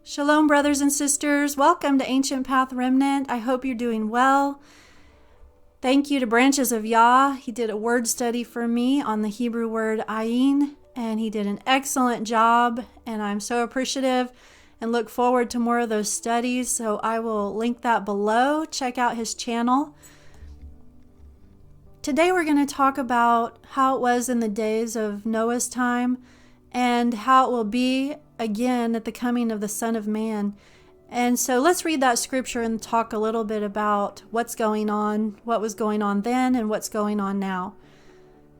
Shalom, brothers and sisters. Welcome to Ancient Path Remnant. I hope you're doing well. Thank you to Branches of Yah. He did a word study for me on the Hebrew word ayin, and he did an excellent job, and I'm so appreciative and look forward to more of those studies. So I will link that below. Check out his channel. Today we're going to talk about how it was in the days of Noah's time and how it will be again at the coming of the Son of Man. And so let's read that scripture and talk a little bit about what's going on, what was going on then, and what's going on now.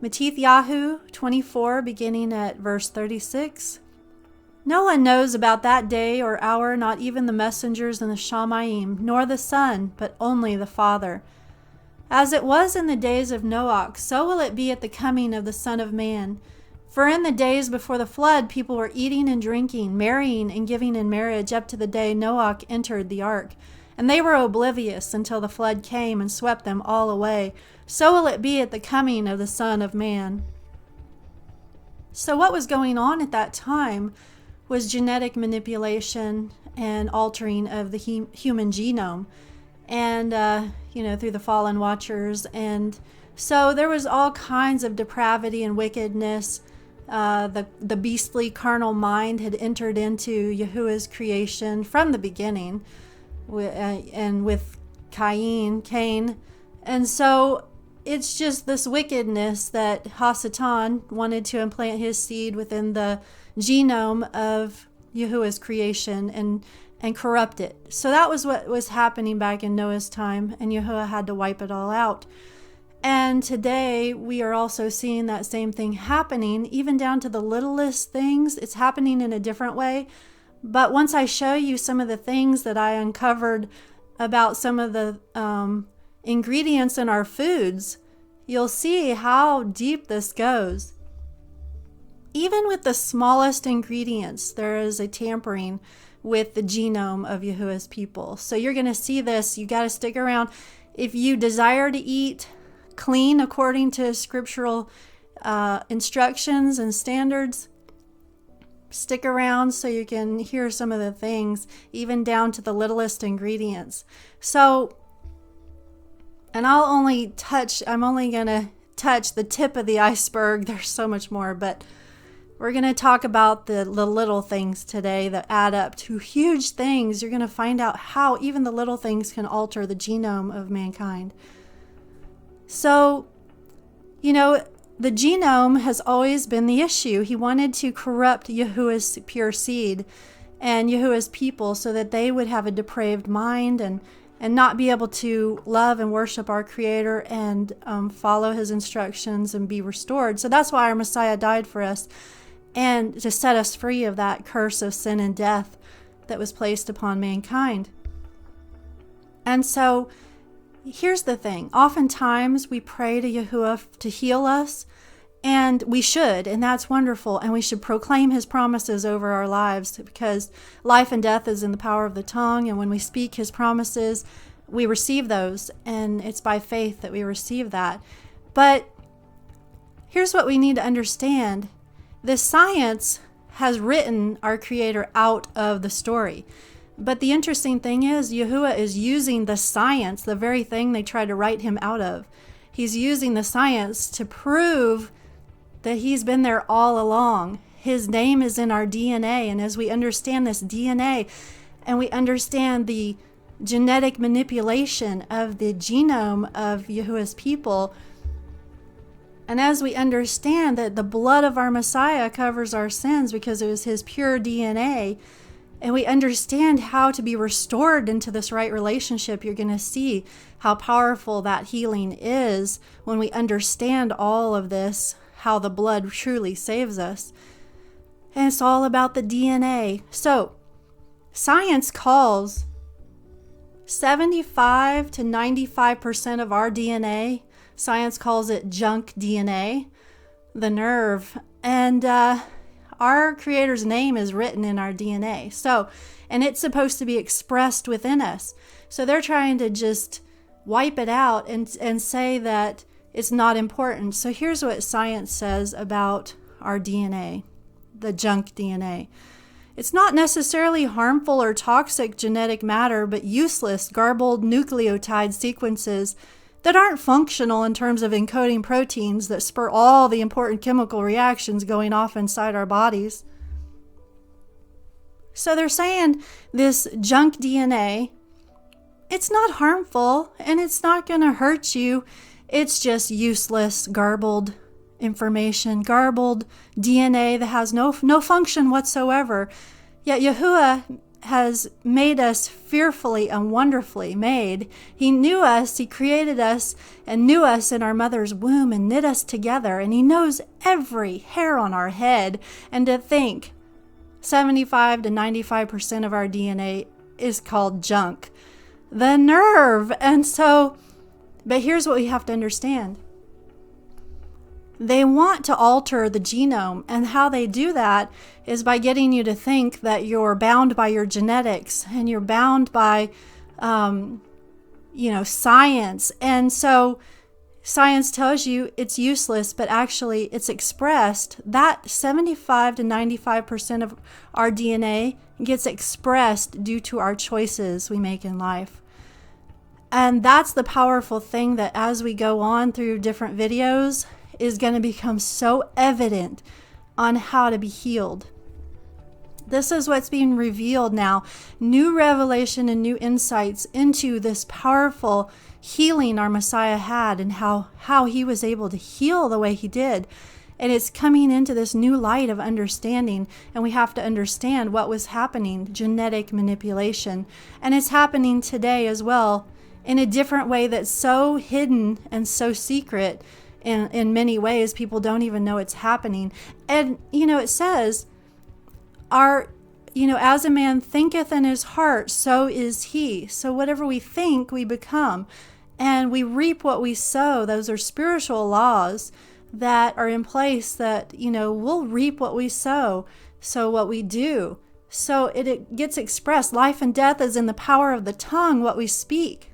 Matthew 24, beginning at verse 36. No one knows about that day or hour, not even the messengers and the Shamayim, nor the Son, but only the Father. As it was in the days of Noach, so will it be at the coming of the Son of Man. For in the days before the flood, people were eating and drinking, marrying and giving in marriage up to the day Noach entered the ark. And they were oblivious until the flood came and swept them all away. So will it be at the coming of the Son of Man. So what was going on at that time was genetic manipulation and altering of the human genome. And, through the fallen watchers. And so there was all kinds of depravity and wickedness. The beastly carnal mind had entered into Yahuwah's creation from the beginning, and with Cain. And so it's just this wickedness that Hasatan wanted to implant his seed within the genome of Yahuwah's creation and corrupt it. So that was what was happening back in Noah's time, and Yahuwah had to wipe it all out. And today we are also seeing that same thing happening, even down to the littlest things. It's happening in a different way. But once I show you some of the things that I uncovered about some of the ingredients in our foods, you'll see how deep this goes. Even with the smallest ingredients, there is a tampering with the genome of Yahuwah's people. So you're going to see this. You got to stick around. If you desire to eat clean according to scriptural instructions and standards, stick around so you can hear some of the things, even down to the littlest ingredients. So, and I'm only going to touch the tip of the iceberg. There's so much more, but we're going to talk about the little things today that add up to huge things. You're going to find out how even the little things can alter the genome of mankind. So, the genome has always been the issue. He wanted to corrupt Yahuwah's pure seed and Yahuwah's people so that they would have a depraved mind and not be able to love and worship our Creator and follow His instructions and be restored. So that's why our Messiah died for us, and to set us free of that curse of sin and death that was placed upon mankind. And so here's the thing. Oftentimes we pray to Yahuwah to heal us, and we should, and that's wonderful, and we should proclaim His promises over our lives, because life and death is in the power of the tongue, and when we speak His promises, we receive those, and it's by faith that we receive that. But here's what we need to understand. This science has written our Creator out of the story. But the interesting thing is, Yahuwah is using the science, the very thing they tried to write Him out of. He's using the science to prove that He's been there all along. His name is in our DNA, and as we understand this DNA, and we understand the genetic manipulation of the genome of Yahuwah's people, and as we understand that the blood of our Messiah covers our sins because it was His pure DNA, and we understand how to be restored into this right relationship, you're going to see how powerful that healing is when we understand all of this, how the blood truly saves us. And it's all about the DNA. So, science calls 75 to 95% of our DNA, science calls it junk DNA, the nerve. And our Creator's name is written in our DNA. So, and it's supposed to be expressed within us. So they're trying to just wipe it out and say that it's not important. So here's what science says about our DNA, the junk DNA. It's not necessarily harmful or toxic genetic matter, but useless, garbled nucleotide sequences that aren't functional in terms of encoding proteins that spur all the important chemical reactions going off inside our bodies. So they're saying this junk DNA, it's not harmful and it's not going to hurt you. It's just useless, garbled information, garbled DNA that has no function whatsoever. Yet Yahuwah has made us fearfully and wonderfully made. He knew us, He created us and knew us in our mother's womb and knit us together. And He knows every hair on our head. And to think 75 to 95% of our DNA is called junk. The nerve! And so, but here's what we have to understand. They want to alter the genome, and how they do that is by getting you to think that you're bound by your genetics and you're bound by, science. And so science tells you it's useless, but actually it's expressed. That 75 to 95% of our DNA gets expressed due to our choices we make in life. And that's the powerful thing that as we go on through different videos, is going to become so evident on how to be healed. This is what's being revealed now. New revelation and new insights into this powerful healing our Messiah had and how He was able to heal the way He did. And it's coming into this new light of understanding, and we have to understand what was happening, genetic manipulation. And it's happening today as well in a different way that's so hidden and so secret. In many ways, people don't even know it's happening. And, it says, as a man thinketh in his heart, so is he. So whatever we think, we become. And we reap what we sow. Those are spiritual laws that are in place that, we'll reap what we sow. So what we do. So it gets expressed. Life and death is in the power of the tongue, what we speak.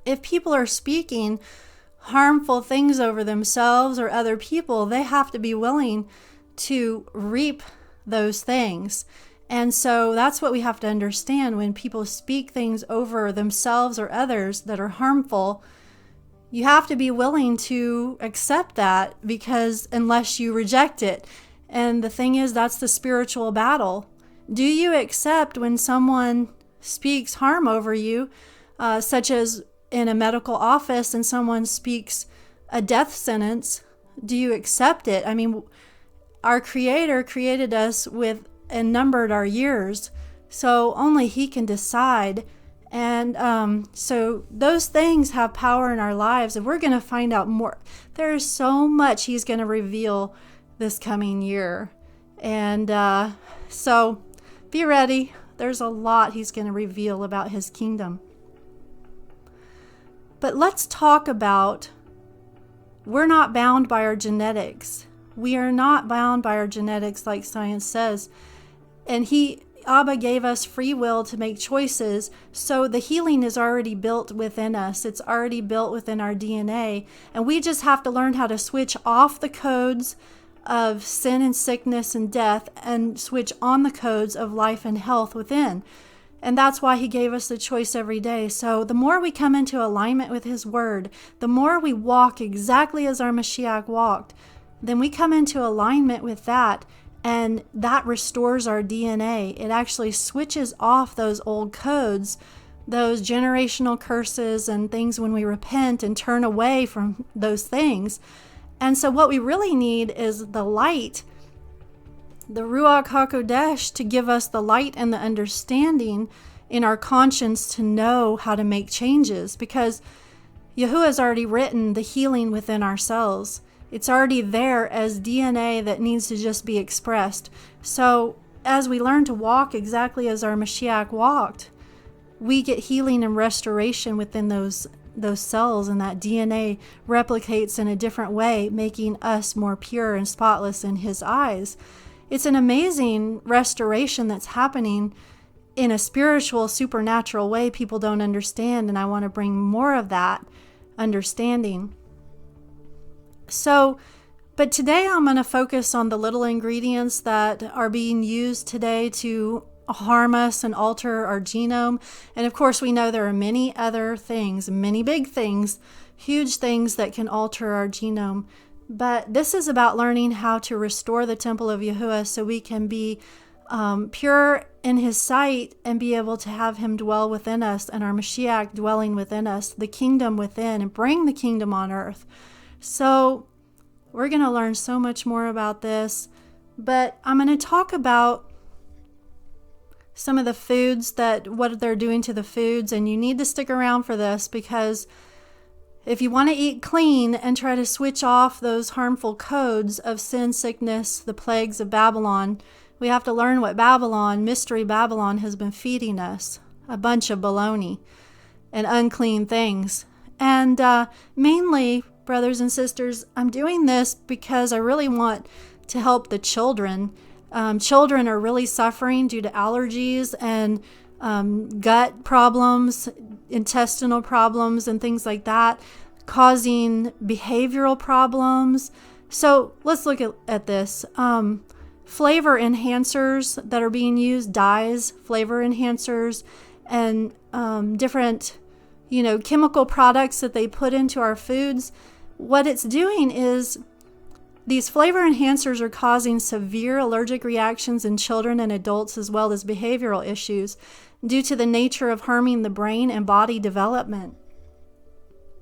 If people are speaking harmful things over themselves or other people, they have to be willing to reap those things. And so that's what we have to understand when people speak things over themselves or others that are harmful. You have to be willing to accept that, because unless you reject it. And the thing is, that's the spiritual battle. Do you accept when someone speaks harm over you, such as in a medical office and someone speaks a death sentence? Do you accept it? I mean, our Creator created us with and numbered our years, so only He can decide. And so those things have power in our lives, and we're going to find out more. There's so much He's going to reveal this coming year. And so be ready. There's a lot He's going to reveal about His kingdom. But let's talk about, we're not bound by our genetics. We are not bound by our genetics like science says. And Abba gave us free will to make choices. So the healing is already built within us. It's already built within our DNA. And we just have to learn how to switch off the codes of sin and sickness and death and switch on the codes of life and health within. And that's why He gave us the choice every day. So the more we come into alignment with His Word, the more we walk exactly as our Mashiach walked, then we come into alignment with that, and that restores our DNA. It actually switches off those old codes, those generational curses and things when we repent and turn away from those things. And so what we really need is the light, the Ruach HaKodesh, to give us the light and the understanding in our conscience to know how to make changes, because Yahuwah has already written the healing within ourselves. It's already there as DNA that needs to just be expressed. So as we learn to walk exactly as our Mashiach walked, we get healing and restoration within those cells, and that DNA replicates in a different way, making us more pure and spotless in His eyes. It's an amazing restoration that's happening in a spiritual, supernatural way people don't understand, and I want to bring more of that understanding. So, But today I'm going to focus on the little ingredients that are being used today to harm us and alter our genome. And of course, we know there are many other things, many big things, huge things that can alter our genome. But this is about learning how to restore the temple of Yahuwah so we can be pure in His sight and be able to have Him dwell within us and our Mashiach dwelling within us, the kingdom within, and bring the kingdom on earth. So we're going to learn so much more about this, but I'm going to talk about some of the foods, what they're doing to the foods, and you need to stick around for this, because if you want to eat clean and try to switch off those harmful codes of sin, sickness, the plagues of Babylon, we have to learn what Babylon, Mystery Babylon, has been feeding us. A bunch of baloney and unclean things. And mainly, brothers and sisters, I'm doing this because I really want to help the children. Children are really suffering due to allergies and gut problems, intestinal problems, and things like that, causing behavioral problems. So let's look at this. Flavor enhancers that are being used, dyes, flavor enhancers, and different, chemical products that they put into our foods. What it's doing is these flavor enhancers are causing severe allergic reactions in children and adults, as well as behavioral issues due to the nature of harming the brain and body development.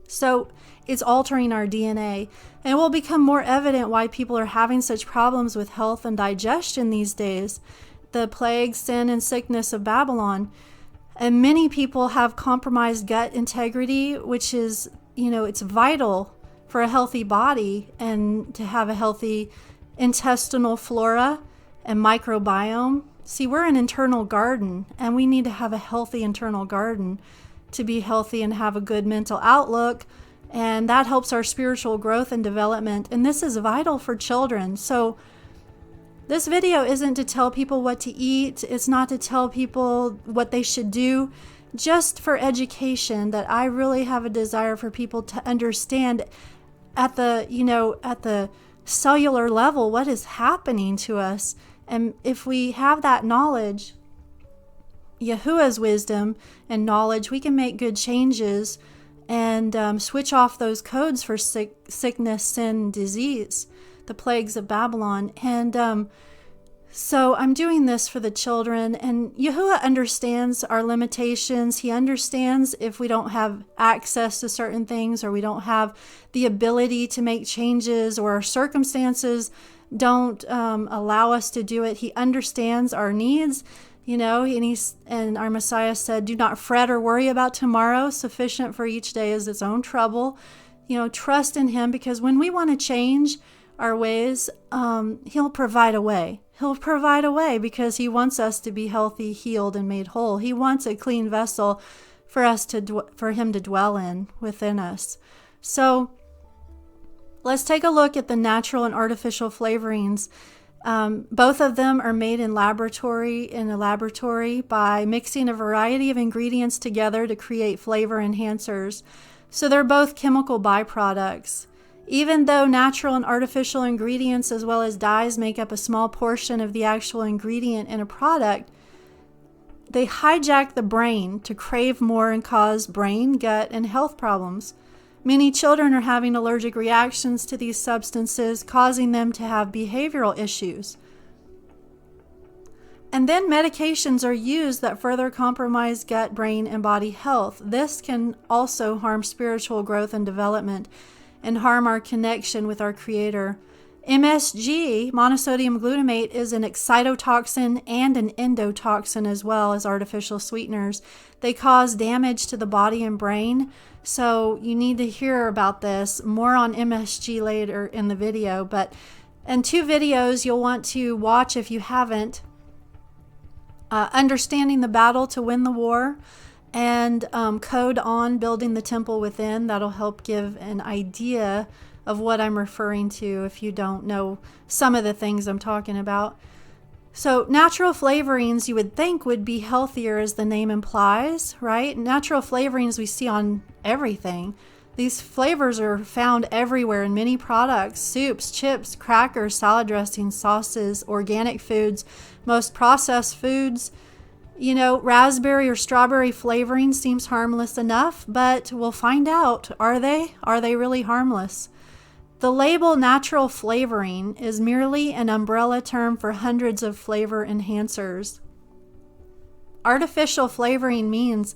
So it's altering our DNA, and it will become more evident why people are having such problems with health and digestion these days. The plague, sin, and sickness of Babylon. And many people have compromised gut integrity, which is, it's vital for a healthy body and to have a healthy intestinal flora and microbiome. See, we're an internal garden, and we need to have a healthy internal garden to be healthy and have a good mental outlook, and that helps our spiritual growth and development, and this is vital for children. So this video isn't to tell people what to eat. It's not to tell people what they should do, just for education, that I really have a desire for people to understand at the cellular level what is happening to us. And if we have that knowledge, Yahuwah's wisdom and knowledge, we can make good changes and switch off those codes for sickness, sin, disease, the plagues of Babylon. And so I'm doing this for the children, and Yahuwah understands our limitations. He understands if we don't have access to certain things, or we don't have the ability to make changes, or our circumstances don't allow us to do it. He understands our needs, and our Messiah said, "Do not fret or worry about tomorrow. Sufficient for each day is its own trouble." Trust in Him, because when we want to change our ways, He'll provide a way. He'll provide a way because He wants us to be healthy, healed, and made whole. He wants a clean vessel for us for Him to dwell within us. So let's take a look at the natural and artificial flavorings. Both of them are made in a laboratory by mixing a variety of ingredients together to create flavor enhancers. So they're both chemical byproducts. Even though natural and artificial ingredients as well as dyes make up a small portion of the actual ingredient in a product, they hijack the brain to crave more and cause brain, gut, and health problems. Many children are having allergic reactions to these substances, causing them to have behavioral issues. And then medications are used that further compromise gut, brain, and body health. This can also harm spiritual growth and development, and harm our connection with our Creator. MSG, monosodium glutamate, is an excitotoxin and an endotoxin, as well as artificial sweeteners. They cause damage to the body and brain, so you need to hear about this. More on MSG later in the video, and 2 videos you'll want to watch if you haven't. Understanding the battle to win the war, and Codon, building the temple within. That'll help give an idea of what I'm referring to if you don't know some of the things I'm talking about. So natural flavorings you would think would be healthier, as the name implies, right? Natural flavorings we see on everything. These flavors are found everywhere in many products: soups, chips, crackers, salad dressings, sauces, organic foods, most processed foods. You know, raspberry or strawberry flavoring seems harmless enough, but we'll find out. Are they? Are they really harmless? The label natural flavoring is merely an umbrella term for hundreds of flavor enhancers. Artificial flavoring means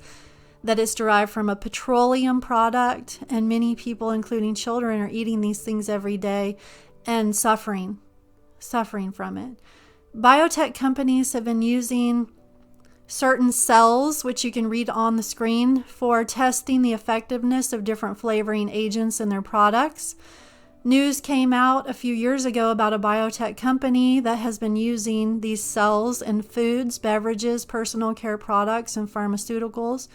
that it's derived from a petroleum product, and many people, including children, are eating these things every day and suffering from it. Biotech companies have been using certain cells, which you can read on the screen, for testing the effectiveness of different flavoring agents in their products. News came out a few years ago about a biotech company that has been using these cells in foods, beverages, personal care products, and pharmaceuticals.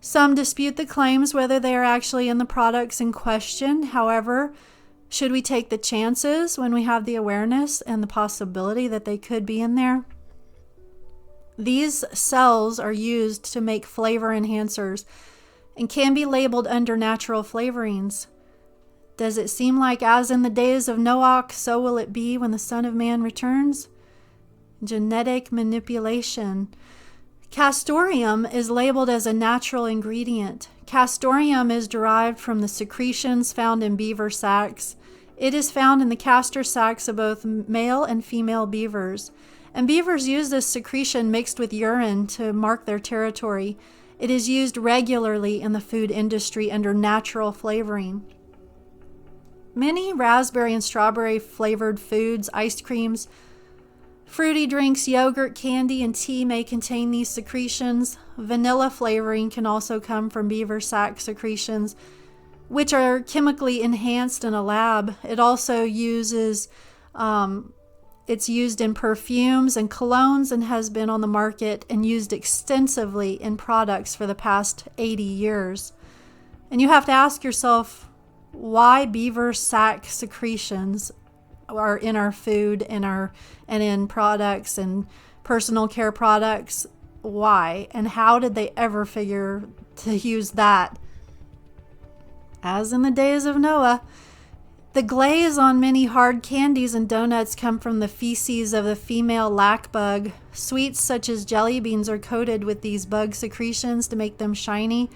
Some dispute the claims whether they are actually in the products in question. However, should we take the chances when we have the awareness and the possibility that they could be in there? These cells are used to make flavor enhancers and can be labeled under natural flavorings. Does it seem like as in the days of Noach, so will it be when the Son of Man returns? Genetic manipulation. Castoreum is labeled as a natural ingredient. Castoreum is derived from the secretions found in beaver sacs. It is found in the castor sacs of both male and female beavers. And beavers use this secretion mixed with urine to mark their territory. It is used regularly in the food industry under natural flavoring. Many raspberry and strawberry flavored foods, ice creams, fruity drinks, yogurt, candy, and tea may contain these secretions. Vanilla flavoring can also come from beaver sac secretions, which are chemically enhanced in a lab. It also uses, it's used in perfumes and colognes and has been on the market and used extensively in products for the past 80 years. And you have to ask yourself why beaver sac secretions are in our food and in products and personal care products. Why? And how did they ever figure to use that? As in the days of Noah, the glaze on many hard candies and donuts come from the feces of the female lac bug. Sweets such as jelly beans are coated with these bug secretions to make them shiny.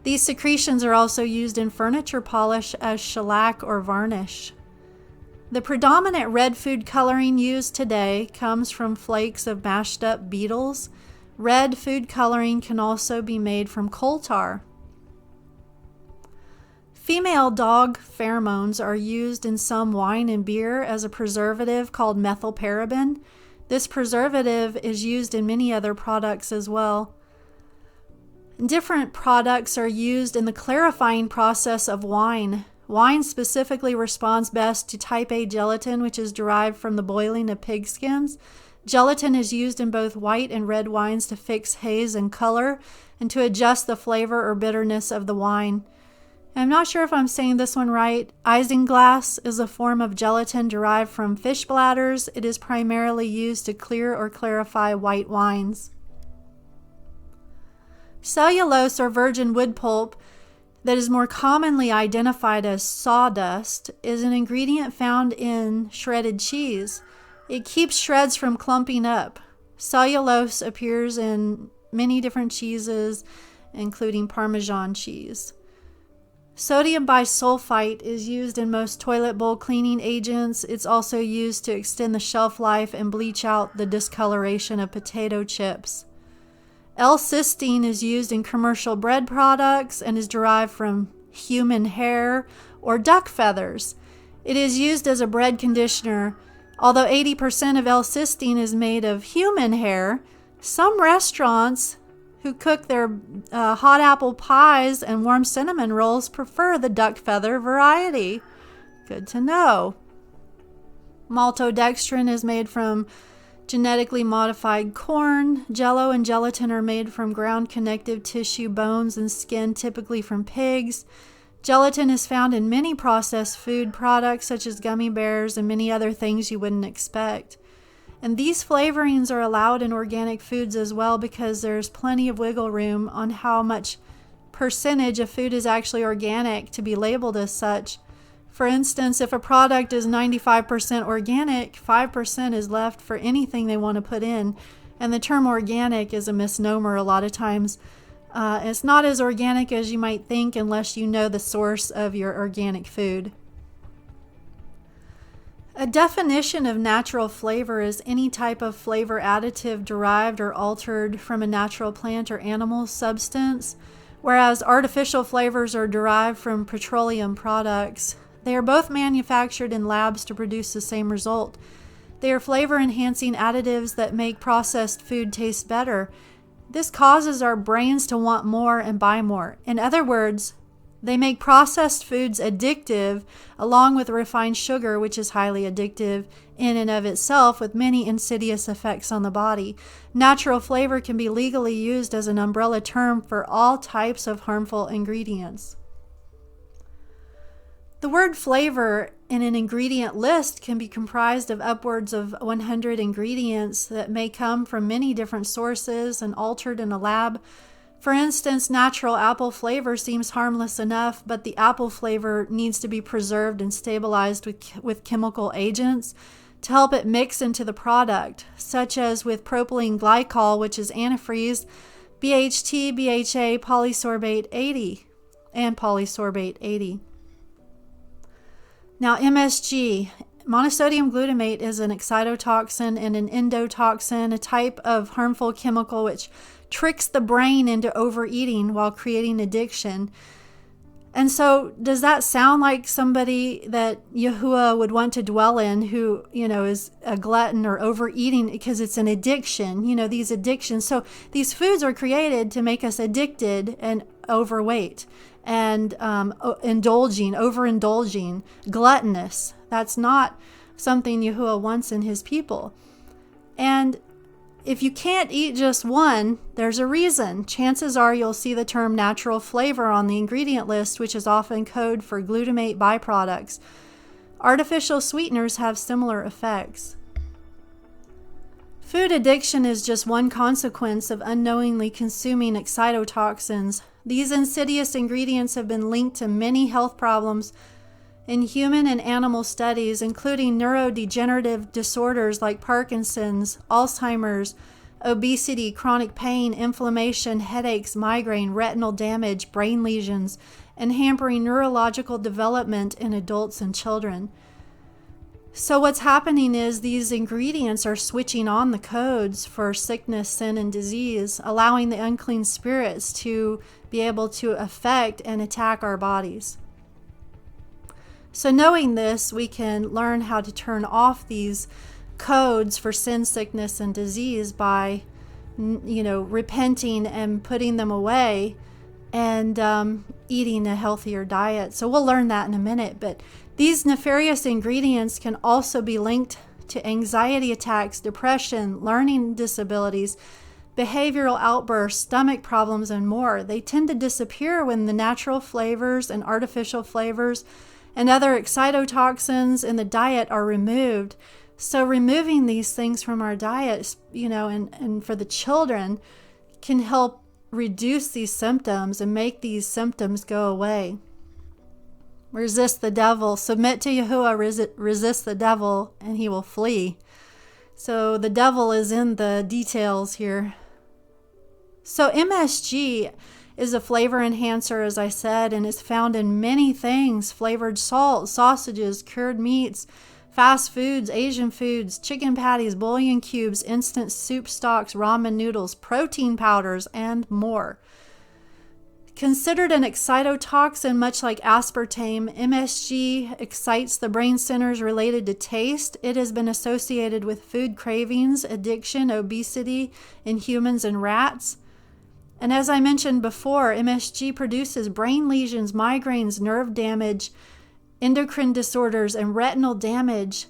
These secretions are also used in furniture polish as shellac or varnish. The predominant red food coloring used today comes from flakes of mashed up beetles. Red food coloring can also be made from coal tar. Female dog pheromones are used in some wine and beer as a preservative called methylparaben. This preservative is used in many other products as well. Different products are used in the clarifying process of wine. Wine specifically responds best to type A gelatin, which is derived from the boiling of pig skins. Gelatin is used in both white and red wines to fix haze and color and to adjust the flavor or bitterness of the wine. I'm not sure if I'm saying this one right. Isinglass is a form of gelatin derived from fish bladders. It is primarily used to clear or clarify white wines. Cellulose or virgin wood pulp, that is more commonly identified as sawdust, is an ingredient found in shredded cheese. It keeps shreds from clumping up. Cellulose appears in many different cheeses, including Parmesan cheese. Sodium bisulfite is used in most toilet bowl cleaning agents. It's also used to extend the shelf life and bleach out the discoloration of potato chips. L-cysteine is used in commercial bread products and is derived from human hair or duck feathers. It is used as a bread conditioner. Although 80% of L-cysteine is made of human hair, some restaurants who cook their hot apple pies and warm cinnamon rolls prefer the duck feather variety. Good to know. Maltodextrin is made from genetically modified corn. Jello and gelatin are made from ground connective tissue, bones, and skin, typically from pigs. Gelatin is found in many processed food products such as gummy bears and many other things you wouldn't expect. And these flavorings are allowed in organic foods as well because there's plenty of wiggle room on how much percentage of food is actually organic to be labeled as such. For instance, if a product is 95% organic, 5% is left for anything they want to put in. And the term organic is a misnomer a lot of times. It's not as organic as you might think unless you know the source of your organic food. A definition of natural flavor is any type of flavor additive derived or altered from a natural plant or animal substance, whereas artificial flavors are derived from petroleum products. They are both manufactured in labs to produce the same result. They are flavor-enhancing additives that make processed food taste better. This causes our brains to want more and buy more. In other words, they make processed foods addictive, along with refined sugar, which is highly addictive in and of itself, with many insidious effects on the body. Natural flavor can be legally used as an umbrella term for all types of harmful ingredients. The word flavor in an ingredient list can be comprised of upwards of 100 ingredients that may come from many different sources and altered in a lab. For instance, natural apple flavor seems harmless enough, but the apple flavor needs to be preserved and stabilized with chemical agents to help it mix into the product, such as with propylene glycol, which is antifreeze, BHT, BHA, polysorbate 80, and polysorbate 80. Now, MSG, monosodium glutamate, is an excitotoxin and an endotoxin, a type of harmful chemical which tricks the brain into overeating while creating addiction. And so, does that sound like somebody that Yahuwah would want to dwell in who, is a glutton or overeating because it's an addiction, these addictions. So these foods are created to make us addicted and overweight and overindulging, gluttonous. That's not something Yahuwah wants in his people. And if you can't eat just one, there's a reason. Chances are you'll see the term natural flavor on the ingredient list, which is often code for glutamate byproducts. Artificial sweeteners have similar effects. Food addiction is just one consequence of unknowingly consuming excitotoxins. These insidious ingredients have been linked to many health problems in human and animal studies, including neurodegenerative disorders like Parkinson's, Alzheimer's, obesity, chronic pain, inflammation, headaches, migraine, retinal damage, brain lesions, and hampering neurological development in adults and children. So what's happening is these ingredients are switching on the codes for sickness, sin, and disease, allowing the unclean spirits to be able to affect and attack our bodies. So knowing this, we can learn how to turn off these codes for sin, sickness, and disease by, repenting and putting them away and eating a healthier diet. So we'll learn that in a minute. But these nefarious ingredients can also be linked to anxiety attacks, depression, learning disabilities, behavioral outbursts, stomach problems, and more. They tend to disappear when the natural flavors and artificial flavors and other excitotoxins in the diet are removed. So removing these things from our diet, and for the children can help reduce these symptoms and make these symptoms go away. Resist the devil. Submit to Yahuwah, resist the devil, and he will flee. So the devil is in the details here. So MSG is a flavor enhancer, as I said, and is found in many things: flavored salt, sausages, cured meats, fast foods, Asian foods, chicken patties, bouillon cubes, instant soup stocks, ramen noodles, protein powders, and more. Considered an excitotoxin, much like aspartame, MSG excites the brain centers related to taste. It has been associated with food cravings, addiction, obesity in humans and rats. And as I mentioned before, MSG produces brain lesions, migraines, nerve damage, endocrine disorders, and retinal damage.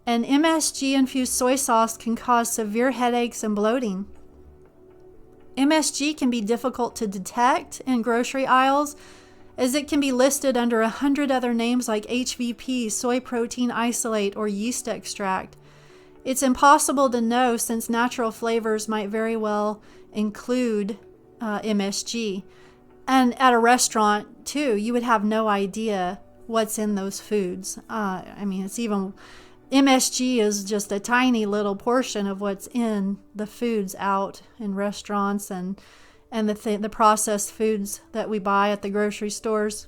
And MSG-infused soy sauce can cause severe headaches and bloating. MSG can be difficult to detect in grocery aisles, as it can be listed under 100 other names like HVP, soy protein isolate, or yeast extract. It's impossible to know, since natural flavors might very well include MSG. And at a restaurant too, you would have no idea what's in those foods. I mean, it's even MSG is just a tiny little portion of what's in the foods out in restaurants and the processed foods that we buy at the grocery stores.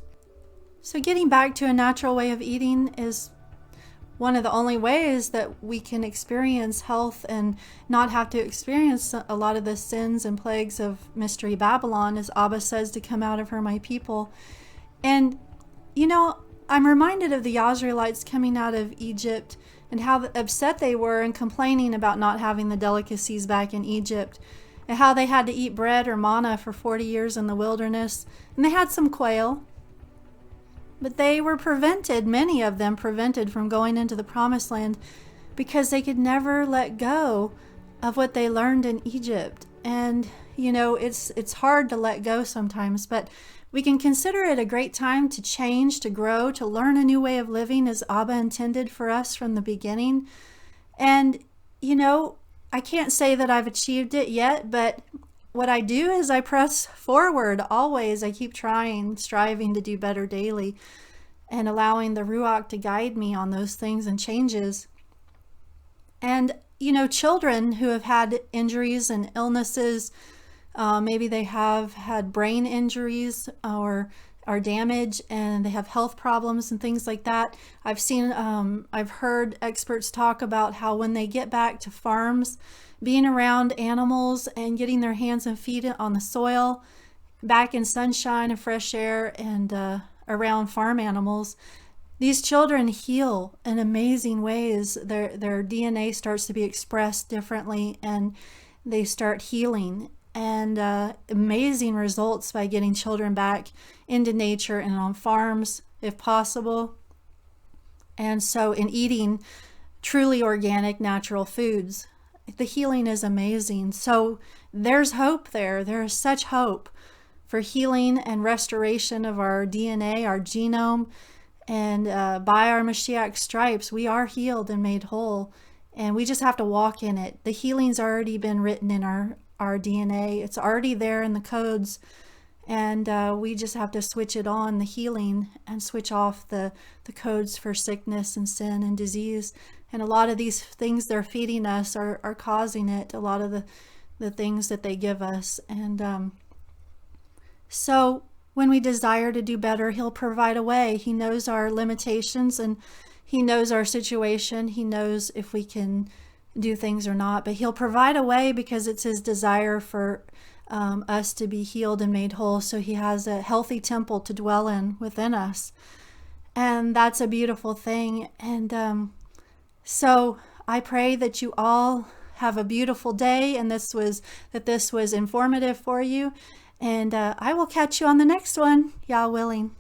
So getting back to a natural way of eating is one of the only ways that we can experience health and not have to experience a lot of the sins and plagues of Mystery Babylon, as Abba says, to come out of her, my people. And, you know, I'm reminded of the Israelites coming out of Egypt and how upset they were and complaining about not having the delicacies back in Egypt, and how they had to eat bread or manna for 40 years in the wilderness. And they had some quail, but they were prevented, many of them prevented from going into the promised land because they could never let go of what they learned in Egypt. And, you know, it's hard to let go sometimes, but we can consider it a great time to change, to grow, to learn a new way of living as Abba intended for us from the beginning. And, you know, I can't say that I've achieved it yet, but what I do is I press forward always. I keep trying, striving to do better daily and allowing the Ruach to guide me on those things and changes. And, you know, children who have had injuries and illnesses, maybe they have had brain injuries or are damaged and they have health problems and things like that. I've heard experts talk about how when they get back to farms, being around animals and getting their hands and feet on the soil, back in sunshine and fresh air and around farm animals, these children heal in amazing ways. Their DNA starts to be expressed differently and they start healing. And amazing results by getting children back into nature and on farms if possible. And so in eating truly organic, natural foods, the healing is amazing. So there's hope there. There is such hope for healing and restoration of our DNA, our genome. And by our Mashiach stripes, we are healed and made whole. And we just have to walk in it. The healing's already been written in our DNA. It's already there in the codes. And we just have to switch it on, the healing, and switch off the codes for sickness and sin and disease. And a lot of these things they're feeding us are causing it, a lot of the things that they give us. And so when we desire to do better, He'll provide a way. He knows our limitations and He knows our situation. He knows if we can do things or not, but He'll provide a way because it's His desire for us to be healed and made whole. So He has a healthy temple to dwell in within us. And that's a beautiful thing. And so I pray that you all have a beautiful day and this was informative for you. And I will catch you on the next one, Yah willing.